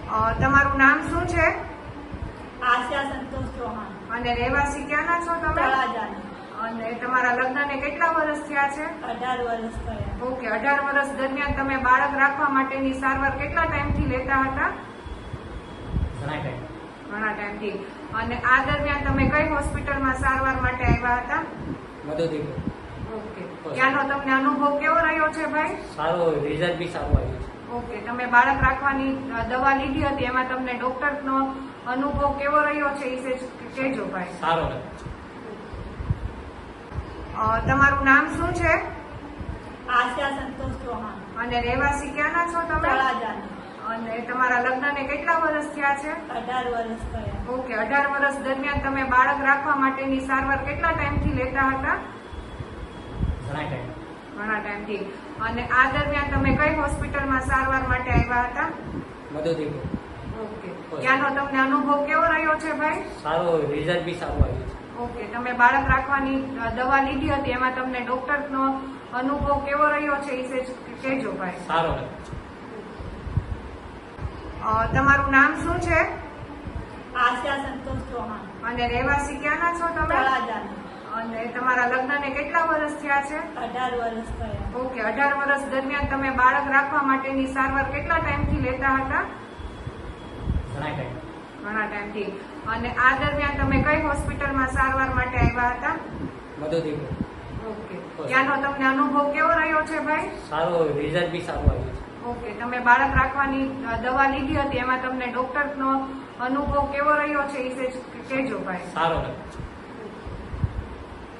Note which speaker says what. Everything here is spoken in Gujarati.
Speaker 1: તમારું નામ શું છે?
Speaker 2: આશા સંતોષ ચૌહાણ.
Speaker 1: અને રહેવાસી ક્યાંના છો તમે?
Speaker 2: તળાજાની.
Speaker 1: અને તમારા લગ્નને કેટલા વર્ષ થયા છે?
Speaker 2: 18 વર્ષ થયા.
Speaker 1: ઓકે, 18 વર્ષ દરમિયાન તમે બાળક રાખવા માટેની સારવાર કેટલા ટાઈમથી લેતા હતા? ઘણા ટાઈમથી. અને આ દરમિયાન તમે કઈ હોસ્પિટલમાં સારવાર માટે આવ્યા હતા? ઓકે, ત્યાંનો તમને અનુભવ કેવો રહ્યો છે ભાઈ?
Speaker 3: સારો, રિઝલ્ટ બી સારું આવ્યું છે.
Speaker 1: ઓકે, તમે બાળક રાખવાની દવા લીધી હતી, એમાં તમને ડોક્ટરનો અનુભવ કેવો રહ્યો છે એ કહેજો ભાઈ.
Speaker 3: સારો.
Speaker 1: તમારું નામ શું છે?
Speaker 2: આશા સંતોષ ચૌહાણ.
Speaker 1: અને રહેવાસી ક્યાંના છો તમે?
Speaker 2: તળાજાની.
Speaker 1: અને તમારા લગ્નને કેટલા વર્ષ થયા છે?
Speaker 2: 18 વર્ષ થયા.
Speaker 1: ઓકે, 18 વર્ષ દરમિયાન તમે બાળક રાખવા માટેની સારવાર કેટલા ટાઈમથી લેતા હતા? ઘણા ટાઈમથી. અને આ દરમિયાન તમે કઈ હોસ્પિટલમાં સારવાર માટે આવ્યા હતા? ઓકે, ત્યાંનો તમને અનુભવ કેવો રહ્યો છે ભાઈ?
Speaker 3: સારો, રિઝલ્ટ બી સારું આવ્યું છે.
Speaker 1: ઓકે, તમે બાળક રાખવાની દવા લીધી હતી, એમાં તમને ડોક્ટરનો અનુભવ કેવો રહ્યો છે એ કહેજો ભાઈ.
Speaker 3: સારો.
Speaker 1: તમારું નામ શું છે?
Speaker 2: આશા સંતોષ ચૌહાણ.
Speaker 1: અને રહેવાસી ક્યાંના છો તમે?
Speaker 2: તળાજાની.
Speaker 1: અને તમારા લગ્નને કેટલા વર્ષ થયા છે?
Speaker 2: 18 વર્ષ થયા.
Speaker 1: ઓકે, 18 વર્ષ દરમિયાન તમે બાળક રાખવા માટેની સારવાર કેટલા ટાઈમથી લેતા હતા? ઘણા ટાઈમથી. અને આ દરમિયાન તમે કઈ હોસ્પિટલમાં સારવાર માટે આવ્યા હતા? ઓકે, ત્યાંનો તમને અનુભવ કેવો રહ્યો છે ભાઈ?
Speaker 3: સારો, રિઝલ્ટ બી સારું આવ્યું છે.
Speaker 1: ઓકે, તમે બાળક રાખવાની દવા લીધી હતી, એમાં તમને ડોક્ટરનો અનુભવ કેવો રહ્યો છે એ કહેજો ભાઈ.
Speaker 3: સારો.